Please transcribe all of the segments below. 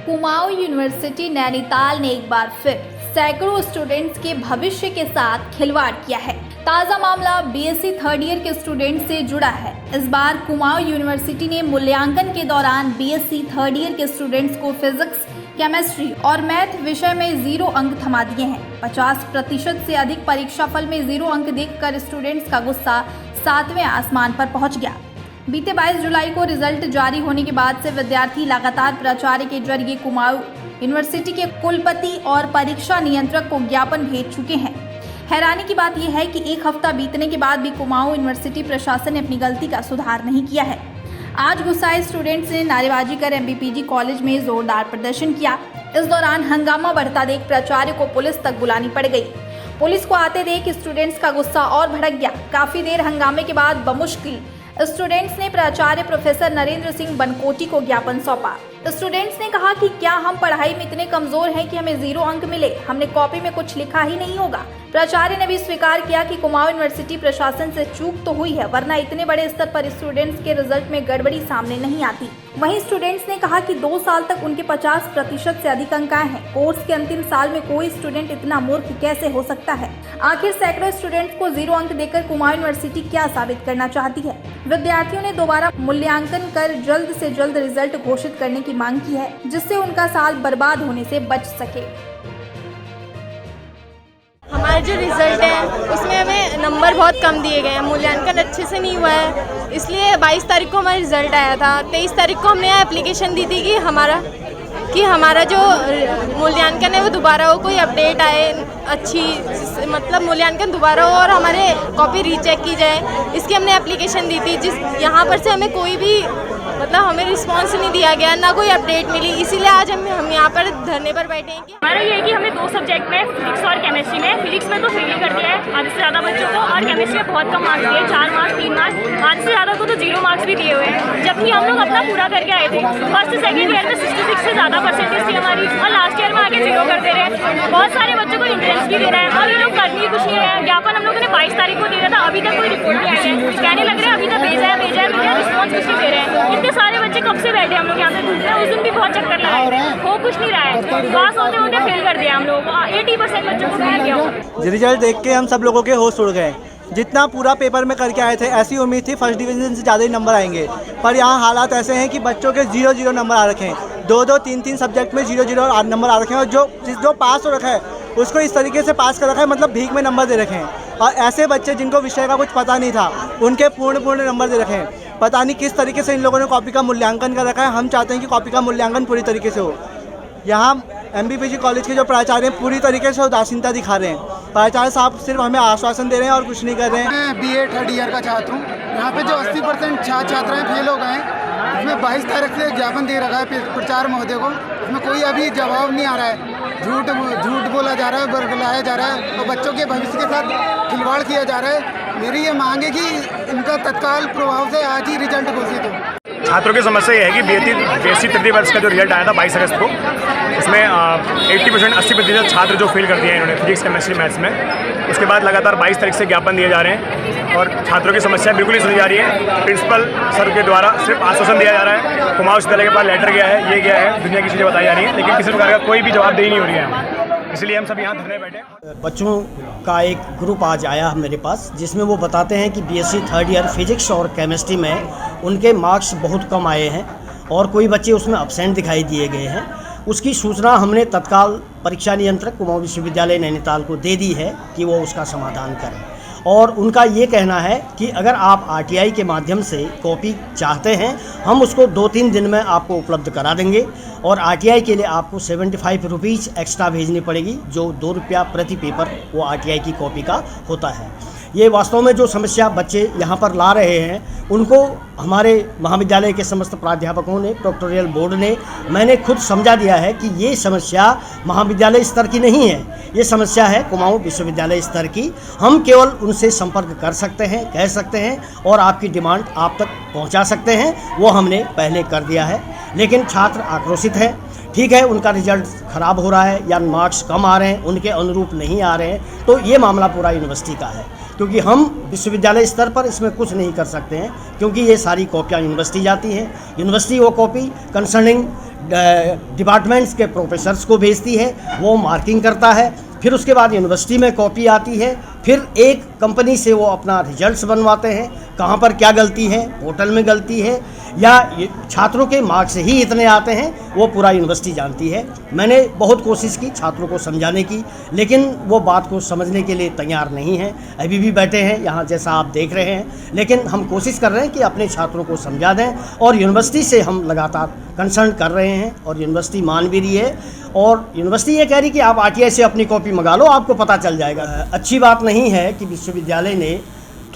Kumaon university Nainital ने एक बार फिर सैकड़ों स्टूडेंट्स के भविष्य के साथ खिलवाड़ किया है। ताज़ा मामला बीएससी थर्ड ईयर के स्टूडेंट से जुड़ा है। इस बार कुमाऊं यूनिवर्सिटी ने मूल्यांकन के दौरान बीएससी थर्ड ईयर के स्टूडेंट्स को फिजिक्स, केमिस्ट्री और मैथ विषय में 0 अंक थमा दिए हैं। 50% से अधिक परीक्षाफल में 0 अंक देखकर स्टूडेंट्स का गुस्सा 7वें आसमान पर पहुंच गया। बीते 22 जुलाई को रिजल्ट जारी होने के बाद से विद्यार्थी लगातार प्राचार्य के जरिए कुमाऊं यूनिवर्सिटी के कुलपति और परीक्षा नियंत्रक को ज्ञापन भेज चुके हैं। हैरानी की बात यह है कि एक हफ्ता बीतने के बाद भी कुमाऊं यूनिवर्सिटी प्रशासन ने अपनी गलती का सुधार नहीं किया है। आज गुस्साए स्टूडेंट्स ने नारेबाजी कर एमबीपीजी कॉलेज में जोरदार प्रदर्शन किया। इस दौरान हंगामा बढ़ता देख प्राचार्य को पुलिस तक बुलानी पड़ गई। पुलिस को आते देख स्टूडेंट्स का गुस्सा और भड़क गया। काफी देर हंगामे के बाद बमुश्किल स्टूडेंट्स ने प्राचार्य प्रोफेसर नरेंद्र सिंह बनकोटी को ज्ञापन सौंपा। स्टूडेंट्स ने कहा कि क्या हम पढ़ाई में इतने कमजोर हैं कि हमें 0 अंक मिले? हमने कॉपी में कुछ लिखा ही नहीं होगा। प्राचार्य ने भी स्वीकार किया कि कुमाऊं यूनिवर्सिटी प्रशासन से चूक तो हुई है, वरना इतने बड़े स्तर पर स्टूडेंट्स के रिजल्ट में गड़बड़ी सामने नहीं आती। वहीं स्टूडेंट्स ने कहा कि 2 साल तक उनके 50% से अधिक अंक आए हैं। कोर्स के अंतिम साल में कोई स्टूडेंट इतना मूर्ख कैसे हो सकता है? आखिर सैकड़ों स्टूडेंट्स को 0 अंक देकर कुमाऊं यूनिवर्सिटी क्या साबित करना चाहती है? विद्यार्थियों ने दोबारा मूल्यांकन कर जल्द से जल्द रिजल्ट घोषित करने की मांग की है, जिससे उनका साल बर्बाद होने से बच सके। हमारा जो रिज़ल्ट है उसमें हमें नंबर बहुत कम दिए गए हैं, मूल्यांकन अच्छे से नहीं हुआ है, इसलिए 22 तारीख को हमारा रिज़ल्ट आया था। 23 तारीख को हमने एप्लीकेशन दी थी कि हमारा जो मूल्यांकन है वो दोबारा हो, कोई अपडेट आए अच्छी, मतलब मूल्यांकन दोबारा हो और हमारे कॉपी रीचेक की जाए, इसकी हमने एप्लीकेशन दी थी। यहाँ पर से हमें कोई भी हमें रिस्पांस नहीं दिया गया, ना कोई अपडेट मिली, इसीलिए आज हम यहाँ पर धरने पर बैठे हैं। हमारा ये है कि हमने 2 सब्जेक्ट में फिजिक्स और केमिस्ट्री में, फिजिक्स में तो फेल ही कर दिया है आधे से ज़्यादा बच्चों को, और केमिस्ट्री में बहुत कम मार्क्स दिए, 4 मार्क्स 3 मार्क्स, आधे से ज़्यादा को तो 0 मार्क्स भी दिए हुए हैं। जबकि हम लोग अपना पूरा करके आए थे। फर्स्ट सेकेंड ईयर में 66 से ज़्यादा परसेंटेज थी हमारी, और लास्ट ईयर में आके 0 कर दे रहे हैं। बहुत सारे बच्चों को इंटरेस्ट भी दे रहे हैं और ये लोग करनी कुछ नहीं है। ज्ञापन हम लोगों ने 22 तारीख को दिया था, अभी तक कोई रिपोर्ट नहीं आई है। कहने लग रहे हैं अभी तक भेजा है, रिस्पॉन्स कुछ नहीं दे रहे हैं। इतने सारे बच्चे कब से बैठे हम लोग यहाँ पे घूमते हैं। उस दिन भी बहुत चक्कर लगाए, हो कुछ नहीं रहा है। पास होते होते फेल कर दिया हम लोगों को, 80% बच्चों को फेल किया। रिजल्ट देख के हम सब लोगों के होश उड़ गए। जितना पूरा पेपर में करके आए थे, ऐसी उम्मीद थी फर्स्ट डिवीज़न से ज़्यादा ही नंबर आएंगे, पर यहाँ हालात ऐसे हैं कि बच्चों के 0-0 नंबर आ रखे हैं। 2-2, 3-3 सब्जेक्ट में 0-0 नंबर आ रखे हैं, और जो पास हो रखा है उसको इस तरीके से पास कर रखा है, मतलब भीख में नंबर दे रखे हैं। और ऐसे बच्चे जिनको विषय का कुछ पता नहीं था, उनके पूर्ण नंबर दे रखे हैं। पता नहीं किस तरीके से इन लोगों ने कॉपी का मूल्यांकन कर रखा है। हम चाहते हैं कि कॉपी का मूल्यांकन पूरी तरीके से हो। यहाँ एमबीपीजी कॉलेज के जो प्राचार्य हैं पूरी तरीके से उदासीनता दिखा रहे हैं। प्राचार्य साहब सिर्फ हमें आश्वासन दे रहे हैं और कुछ नहीं कर रहे हैं। मैं बीए थर्ड ईयर का छात्र हूँ। यहाँ पे जो 80% छात्राएँ फेल हो गए हैं, उसमें 22 तारीख से ज्ञापन दे रखा है प्राचार्य महोदय को, उसमें कोई अभी जवाब नहीं आ रहा है। झूठ बोला जा रहा है, बरगलाया जा रहा है और बच्चों के भविष्य के साथ खिलवाड़ किया जा रहा है। मेरी ये मांग है कि इनका तत्काल प्रभाव से आज ही रिजल्ट घोषित हो। छात्रों की समस्या ये है कि बीएससी तृतीय वर्ष का जो रिजल्ट आया था 22 अगस्त को, उसमें 80% छात्र जो फेल कर दिए हैं इन्होंने फिजिक्स, केमिस्ट्री, मैथ्स में। उसके बाद लगातार 22 तारीख से ज्ञापन दिए जा रहे हैं और छात्रों की समस्या बिल्कुल नहीं सुनी जा रही है। प्रिंसिपल सर के द्वारा सिर्फ आश्वासन दिया जा रहा है, कुमाऊं विश्वविद्यालय के पास लेटर गया है, ये गया है, दुनिया की चीज़ें बताई जा रही हैं, लेकिन किसी प्रकार का कोई भी जवाबदेही नहीं हो रही है। इसलिए हम सब यहाँ धरने बैठे। बच्चों का एक ग्रुप आज आया मेरे पास, जिसमें वो बताते हैं कि बीएससी थर्ड ईयर फिजिक्स और केमिस्ट्री में उनके मार्क्स बहुत कम आए हैं और कोई बच्चे उसमें अब्सेंट दिखाई दिए गए हैं। उसकी सूचना हमने तत्काल परीक्षा नियंत्रक कुमाऊं विश्वविद्यालय नैनीताल को दे दी है कि वो उसका समाधान करें। और उनका ये कहना है कि अगर आप आरटीआई के माध्यम से कॉपी चाहते हैं, हम उसको 2-3 दिन में आपको उपलब्ध करा देंगे। और आरटीआई के लिए आपको 75 रुपीज़ एक्स्ट्रा भेजनी पड़ेगी, जो 2 रुपया प्रति पेपर वो आरटीआई की कॉपी का होता है। ये वास्तव में जो समस्या बच्चे यहाँ पर ला रहे हैं, उनको हमारे महाविद्यालय के समस्त प्राध्यापकों ने, प्रोक्टोरियल बोर्ड ने, मैंने खुद समझा दिया है कि ये समस्या महाविद्यालय स्तर की नहीं है, ये समस्या है कुमाऊं विश्वविद्यालय स्तर की। हम केवल उनसे संपर्क कर सकते हैं, कह सकते हैं और आपकी डिमांड आप तक पहुंचा सकते हैं, वो हमने पहले कर दिया है। लेकिन छात्र आक्रोशित हैं। ठीक है, उनका रिजल्ट ख़राब हो रहा है या मार्क्स कम आ रहे हैं, उनके अनुरूप नहीं आ रहे हैं, तो ये मामला पूरा यूनिवर्सिटी का है। क्योंकि हम विश्वविद्यालय स्तर पर इसमें कुछ नहीं कर सकते हैं, क्योंकि ये सारी कॉपियाँ यूनिवर्सिटी जाती हैं। यूनिवर्सिटी वो कॉपी कंसर्निंग डिपार्टमेंट्स के प्रोफेसर्स को भेजती है, वो मार्किंग करता है, फिर उसके बाद यूनिवर्सिटी में कॉपी आती है, फिर एक कंपनी से वो अपना रिजल्ट्स बनवाते हैं। कहाँ पर क्या गलती है, पोर्टल में गलती है या छात्रों के मार्क्स ही इतने आते हैं, वो पूरा यूनिवर्सिटी जानती है। मैंने बहुत कोशिश की छात्रों को समझाने की, लेकिन वो बात को समझने के लिए तैयार नहीं हैं। अभी भी बैठे हैं यहाँ, जैसा आप देख रहे हैं, लेकिन हम कोशिश कर रहे हैं कि अपने छात्रों को समझा दें और यूनिवर्सिटी से हम लगातार कंसर्न कर रहे हैं और यूनिवर्सिटी मान भी रही है। और यूनिवर्सिटी ये कह रही कि आप आरटीआई से अपनी कॉपी मंगा लो, आपको पता चल जाएगा। अच्छी बात नहीं है कि विश्वविद्यालय ने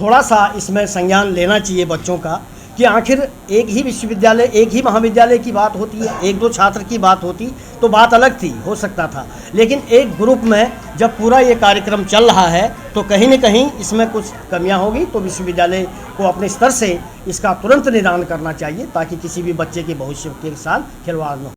थोड़ा सा इसमें संज्ञान लेना चाहिए बच्चों का, कि आखिर एक ही विश्वविद्यालय, एक ही महाविद्यालय की बात होती है, एक दो छात्र की बात होती तो बात अलग थी, हो सकता था। लेकिन एक ग्रुप में जब पूरा ये कार्यक्रम चल रहा है तो कहीं न कहीं इसमें कुछ कमियां होगी, तो विश्वविद्यालय को अपने स्तर से इसका तुरंत निदान करना चाहिए, ताकि किसी भी बच्चे के भविष्य के साथ खिलवाड़ न हो।